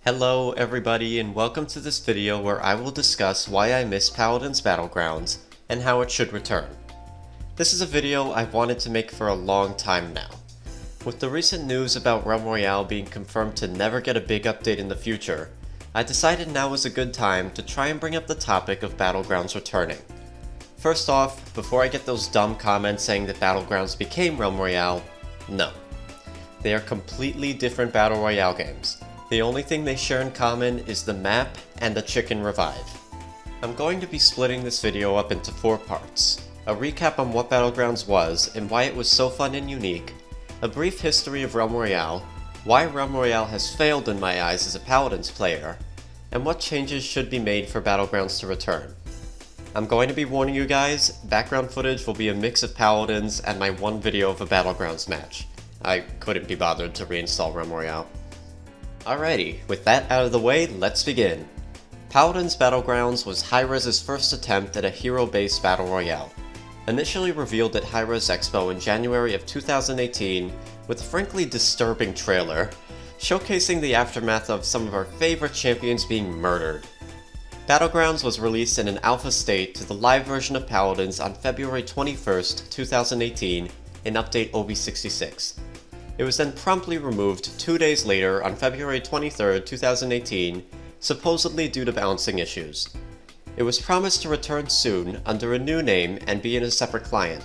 Hello everybody and welcome to this video where I will discuss why I miss Paladins Battlegrounds and how it should return. This is a video I've wanted to make for a long time now. With the recent news about Realm Royale being confirmed to never get a big update in the future, I decided now was a good time to try and bring up the topic of Battlegrounds returning. First off, before I get those dumb comments saying that Battlegrounds became Realm Royale, no. They are completely different Battle Royale games. The only thing they share in common is the map and the chicken revive. I'm going to be splitting this video up into 4 parts. A recap on what Battlegrounds was and why it was so fun and unique, a brief history of Realm Royale, why Realm Royale has failed in my eyes as a Paladins player, and what changes should be made for Battlegrounds to return. I'm going to be warning you guys, background footage will be a mix of Paladins and my one video of a Battlegrounds match. I couldn't be bothered to reinstall Realm Royale. Alrighty, with that out of the way, let's begin. Paladins Battlegrounds was Hi-Rez's first attempt at a hero-based battle royale. Initially revealed at Hi-Rez Expo in January of 2018 with a frankly disturbing trailer, showcasing the aftermath of some of our favorite champions being murdered. Battlegrounds was released in an alpha state to the live version of Paladins on February 21st, 2018 in Update OB66. It was then promptly removed 2 days later on February 23, 2018, supposedly due to balancing issues. It was promised to return soon under a new name and be in a separate client.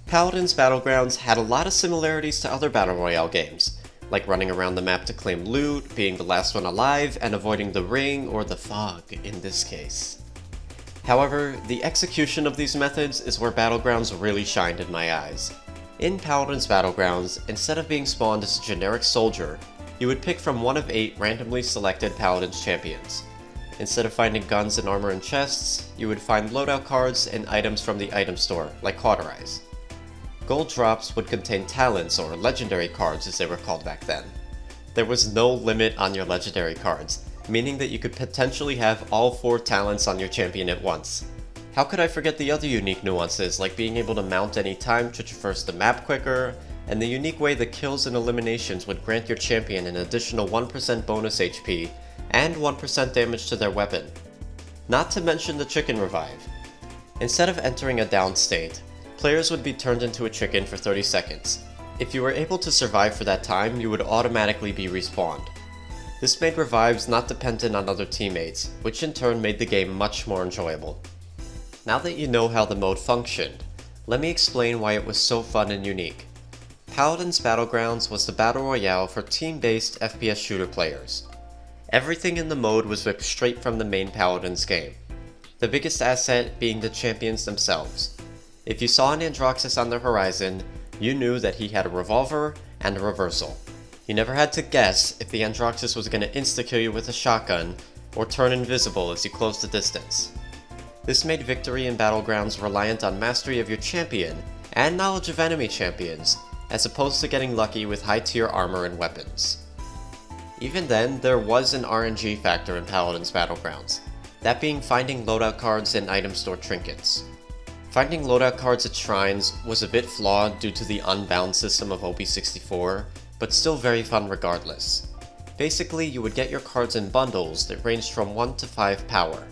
Paladins Battlegrounds had a lot of similarities to other Battle Royale games, like running around the map to claim loot, being the last one alive, and avoiding the ring or the fog in this case. However, the execution of these methods is where Battlegrounds really shined in my eyes. In Paladins Battlegrounds, instead of being spawned as a generic soldier, you would pick from one of 8 randomly selected Paladins champions. Instead of finding guns and armor in chests, you would find loadout cards and items from the item store, like Cauterize. Gold drops would contain talents or legendary cards as they were called back then. There was no limit on your legendary cards, meaning that you could potentially have all 4 talents on your champion at once. How could I forget the other unique nuances like being able to mount any time to traverse the map quicker, and the unique way the kills and eliminations would grant your champion an additional 1% bonus HP and 1% damage to their weapon. Not to mention the chicken revive. Instead of entering a down state, players would be turned into a chicken for 30 seconds. If you were able to survive for that time, you would automatically be respawned. This made revives not dependent on other teammates, which in turn made the game much more enjoyable. Now that you know how the mode functioned, let me explain why it was so fun and unique. Paladins Battlegrounds was the battle royale for team-based FPS shooter players. Everything in the mode was ripped straight from the main Paladins game, the biggest asset being the champions themselves. If you saw an Androxus on the horizon, you knew that he had a revolver and a reversal. You never had to guess if the Androxus was going to insta-kill you with a shotgun or turn invisible as you closed the distance. This made victory in Battlegrounds reliant on mastery of your champion and knowledge of enemy champions, as opposed to getting lucky with high-tier armor and weapons. Even then, there was an RNG factor in Paladins Battlegrounds, that being finding loadout cards and item store trinkets. Finding loadout cards at shrines was a bit flawed due to the unbound system of OB64, but still very fun regardless. Basically, you would get your cards in bundles that ranged from 1 to 5 power.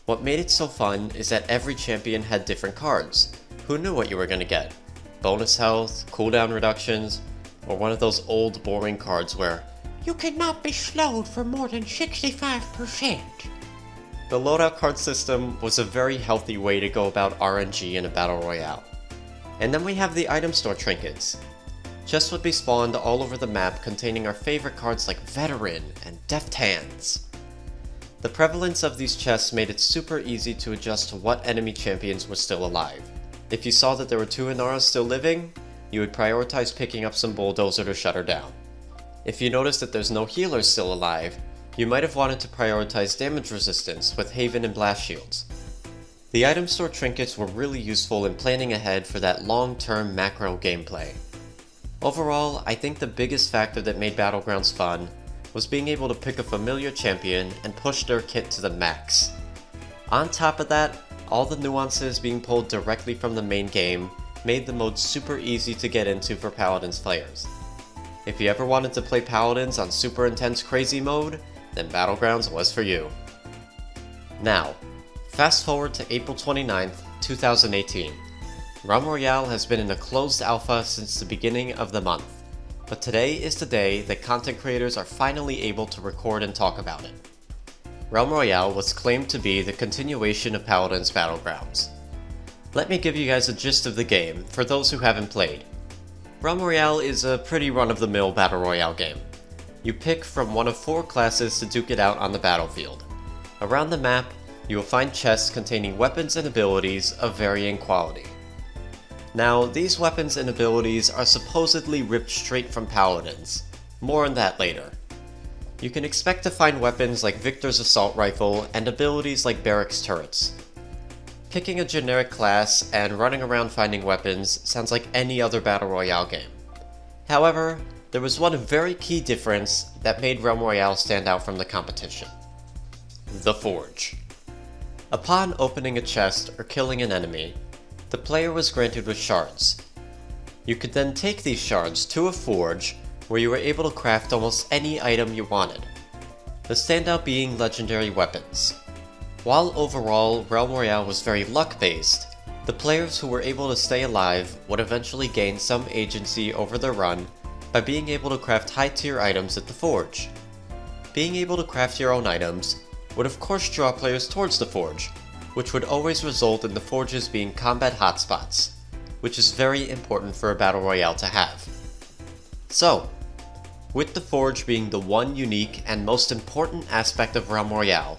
What made it so fun is that every champion had different cards. Who knew what you were going to get? Bonus health, cooldown reductions, or one of those old boring cards where you cannot be slowed for more than 65%. The loadout card system was a very healthy way to go about RNG in a battle royale. And then we have the item store trinkets. Chests would be spawned all over the map containing our favorite cards like Veteran and Deft Hands. The prevalence of these chests made it super easy to adjust to what enemy champions were still alive. If you saw that there were 2 Inaras still living, you would prioritize picking up some Bulldozer to shut her down. If you noticed that there's no healers still alive, you might have wanted to prioritize damage resistance with Haven and Blast Shields. The item store trinkets were really useful in planning ahead for that long-term macro gameplay. Overall, I think the biggest factor that made Battlegrounds fun was being able to pick a familiar champion and push their kit to the max. On top of that, all the nuances being pulled directly from the main game made the mode super easy to get into for Paladins players. If you ever wanted to play Paladins on super intense crazy mode, then Battlegrounds was for you. Now, fast forward to April 29th, 2018. Realm Royale has been in a closed alpha since the beginning of the month, but today is the day that content creators are finally able to record and talk about it. Realm Royale was claimed to be the continuation of Paladins Battlegrounds. Let me give you guys a gist of the game for those who haven't played. Realm Royale is a pretty run-of-the-mill battle royale game. You pick from one of 4 classes to duke it out on the battlefield. Around the map, you will find chests containing weapons and abilities of varying quality. Now, these weapons and abilities are supposedly ripped straight from Paladins. More on that later. You can expect to find weapons like Victor's Assault Rifle and abilities like Barracks Turrets. Picking a generic class and running around finding weapons sounds like any other battle royale game. However, there was one very key difference that made Realm Royale stand out from the competition. The Forge. Upon opening a chest or killing an enemy, the player was granted with shards. You could then take these shards to a forge where you were able to craft almost any item you wanted, the standout being legendary weapons. While overall Realm Royale was very luck-based, the players who were able to stay alive would eventually gain some agency over their run by being able to craft high-tier items at the forge. Being able to craft your own items would of course draw players towards the forge, which would always result in the forges being combat hotspots, which is very important for a battle royale to have. So, with the forge being the one unique and most important aspect of Realm Royale,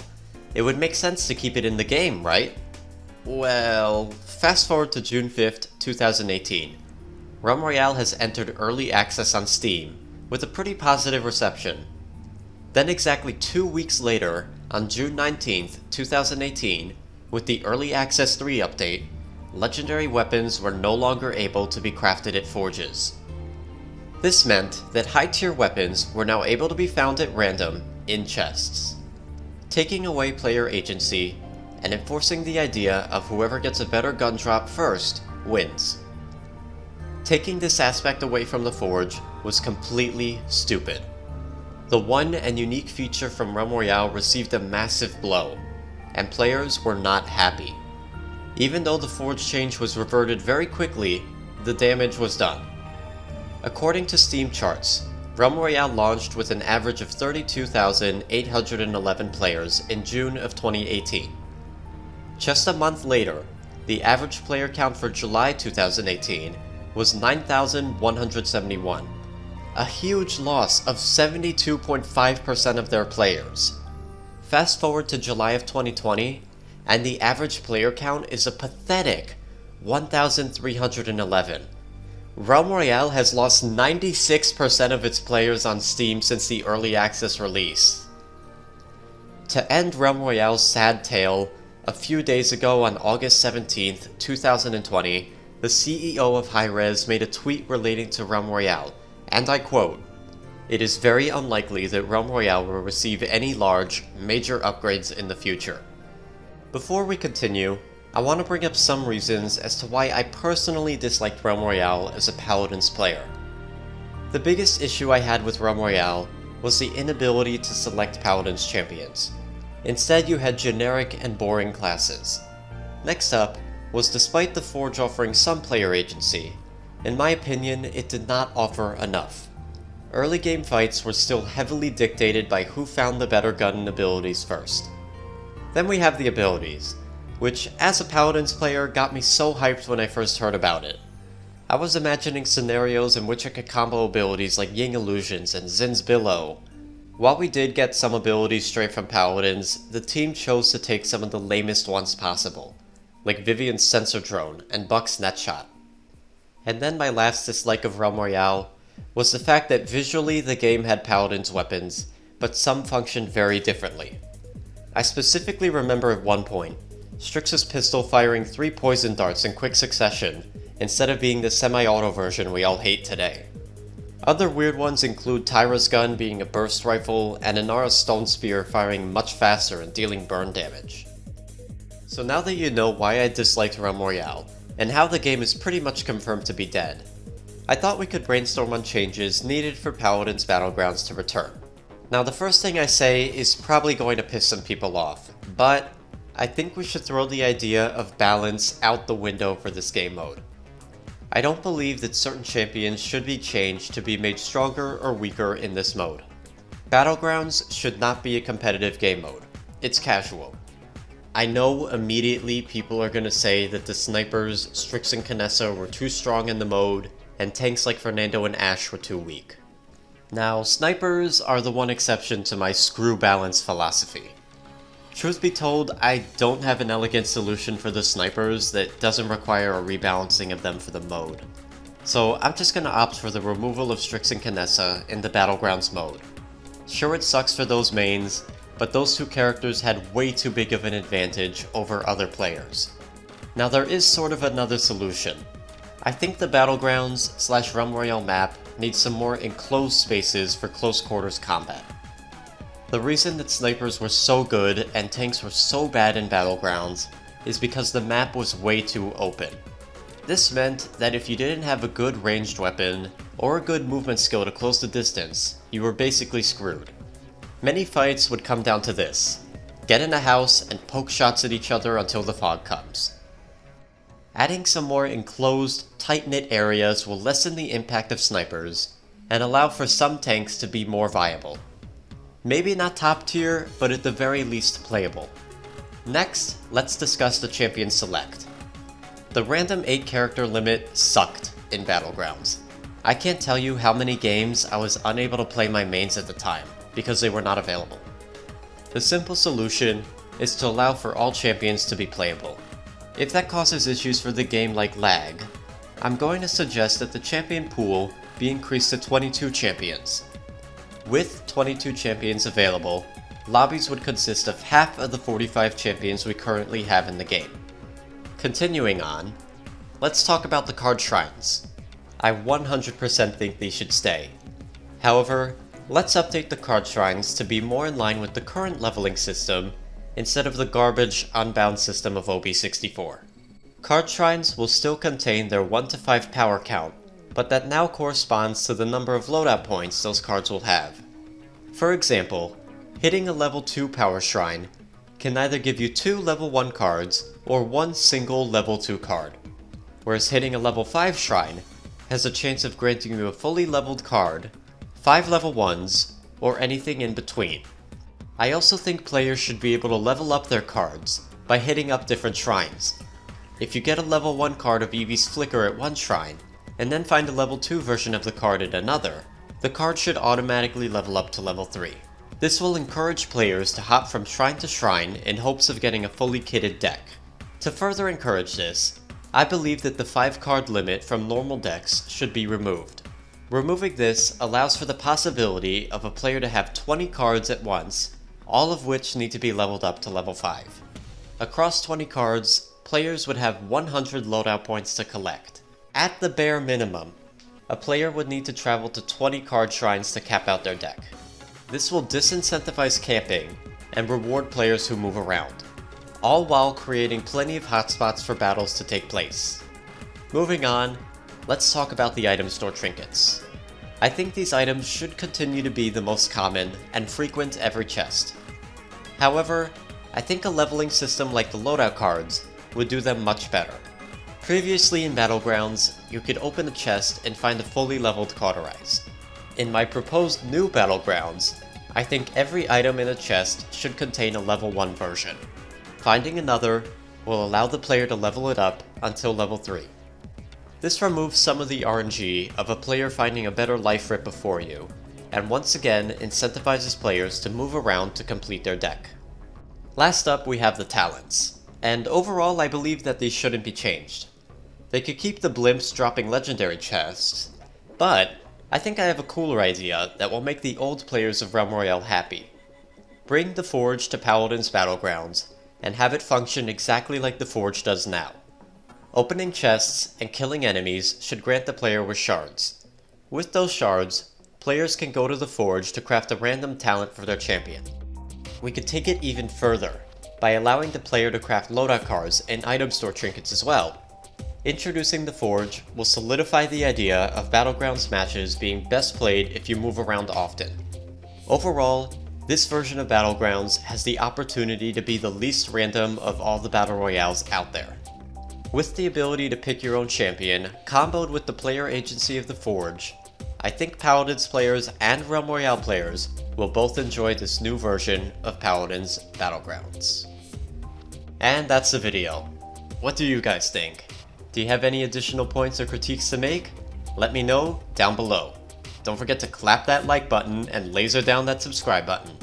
it would make sense to keep it in the game, right? Well, fast forward to June 5th, 2018. Realm Royale has entered early access on Steam, with a pretty positive reception. Then exactly 2 weeks later, on June 19th, 2018, with the Early Access 3 update, legendary weapons were no longer able to be crafted at forges. This meant that high-tier weapons were now able to be found at random in chests, taking away player agency and enforcing the idea of whoever gets a better gun drop first wins. Taking this aspect away from the forge was completely stupid. The one and unique feature from Realm Royale received a massive blow, and players were not happy. Even though the forge change was reverted very quickly, the damage was done. According to Steam charts, Realm Royale launched with an average of 32,811 players in June of 2018. Just a month later, the average player count for July 2018 was 9,171, a huge loss of 72.5% of their players. Fast forward to July of 2020, and the average player count is a pathetic 1,311. Realm Royale has lost 96% of its players on Steam since the early access release. To end Realm Royale's sad tale, a few days ago on August 17th, 2020, the CEO of Hi-Rez made a tweet relating to Realm Royale, and I quote, "It is very unlikely that Realm Royale will receive any large, major upgrades in the future." Before we continue, I want to bring up some reasons as to why I personally disliked Realm Royale as a Paladins player. The biggest issue I had with Realm Royale was the inability to select Paladins champions. Instead, you had generic and boring classes. Next up was despite the Forge offering some player agency, in my opinion, it did not offer enough. Early game fights were still heavily dictated by who found the better gun and abilities first. Then we have the abilities, which as a Paladins player got me so hyped when I first heard about it. I was imagining scenarios in which I could combo abilities like Ying Illusions and Zin's Billow. While we did get some abilities straight from Paladins, the team chose to take some of the lamest ones possible, like Vivian's Sensor Drone and Buck's Netshot. And then my last dislike of Realm Royale was the fact that visually the game had Paladins weapons, but some functioned very differently. I specifically remember at one point, Strix's pistol firing 3 poison darts in quick succession, instead of being the semi-auto version we all hate today. Other weird ones include Tyra's gun being a burst rifle, and Inara's stone spear firing much faster and dealing burn damage. So now that you know why I disliked Realm Royale, and how the game is pretty much confirmed to be dead, I thought we could brainstorm on changes needed for Paladins Battlegrounds to return. Now the first thing I say is probably going to piss some people off, but I think we should throw the idea of balance out the window for this game mode. I don't believe that certain champions should be changed to be made stronger or weaker in this mode. Battlegrounds should not be a competitive game mode. It's casual. I know immediately people are going to say that the snipers, Strix and Kinessa were too strong in the mode, and tanks like Fernando and Ashe were too weak. Now, snipers are the one exception to my screw balance philosophy. Truth be told, I don't have an elegant solution for the snipers that doesn't require a rebalancing of them for the mode. So I'm just gonna opt for the removal of Strix and Kinessa in the Battlegrounds mode. Sure, it sucks for those mains, but those two characters had way too big of an advantage over other players. Now there is sort of another solution. I think the Battlegrounds / Realm Royale map needs some more enclosed spaces for close quarters combat. The reason that snipers were so good and tanks were so bad in Battlegrounds is because the map was way too open. This meant that if you didn't have a good ranged weapon or a good movement skill to close the distance, you were basically screwed. Many fights would come down to this: get in a house and poke shots at each other until the fog comes. Adding some more enclosed, tight-knit areas will lessen the impact of snipers and allow for some tanks to be more viable. Maybe not top tier, but at the very least playable. Next, let's discuss the champion select. The random 8 character limit sucked in Battlegrounds. I can't tell you how many games I was unable to play my mains at the time, because they were not available. The simple solution is to allow for all champions to be playable. If that causes issues for the game like lag, I'm going to suggest that the champion pool be increased to 22 champions. With 22 champions available, lobbies would consist of half of the 45 champions we currently have in the game. Continuing on, let's talk about the card shrines. I 100% think these should stay. However, let's update the card shrines to be more in line with the current leveling system instead of the garbage unbound system of OB64. Card shrines will still contain their 1 to 5 power count, but that now corresponds to the number of loadout points those cards will have. For example, hitting a level 2 power shrine can either give you 2 level 1 cards or 1 single level 2 card, whereas hitting a level 5 shrine has a chance of granting you a fully leveled card, 5 level 1s, or anything in between. I also think players should be able to level up their cards by hitting up different shrines. If you get a level 1 card of Eevee's Flicker at one shrine, and then find a level 2 version of the card at another, the card should automatically level up to level 3. This will encourage players to hop from shrine to shrine in hopes of getting a fully kitted deck. To further encourage this, I believe that the 5 card limit from normal decks should be removed. Removing this allows for the possibility of a player to have 20 cards at once, all of which need to be leveled up to level 5. Across 20 cards, players would have 100 loadout points to collect. At the bare minimum, a player would need to travel to 20 card shrines to cap out their deck. This will disincentivize camping and reward players who move around, all while creating plenty of hotspots for battles to take place. Moving on, let's talk about the item store trinkets. I think these items should continue to be the most common and frequent every chest. However, I think a leveling system like the loadout cards would do them much better. Previously in Battlegrounds, you could open a chest and find a fully leveled Cauterize. In my proposed new Battlegrounds, I think every item in a chest should contain a level 1 version. Finding another will allow the player to level it up until level 3. This removes some of the RNG of a player finding a better life rip before you, and once again incentivizes players to move around to complete their deck. Last up we have the talents, and overall I believe that these shouldn't be changed. They could keep the blimps dropping legendary chests, but I think I have a cooler idea that will make the old players of Realm Royale happy. Bring the Forge to Paladins Battlegrounds, and have it function exactly like the Forge does now. Opening chests and killing enemies should grant the player with shards. With those shards, players can go to the Forge to craft a random talent for their champion. We could take it even further, by allowing the player to craft loadout cards and item store trinkets as well. Introducing the Forge will solidify the idea of Battlegrounds matches being best played if you move around often. Overall, this version of Battlegrounds has the opportunity to be the least random of all the Battle Royales out there. With the ability to pick your own champion, comboed with the player agency of the Forge, I think Paladins players and Realm Royale players will both enjoy this new version of Paladins Battlegrounds. And that's the video. What do you guys think? Do you have any additional points or critiques to make? Let me know down below. Don't forget to clap that like button and laser down that subscribe button.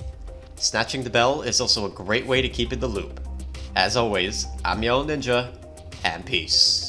Snatching the bell is also a great way to keep in the loop. As always, I'm YellowNinja, and peace.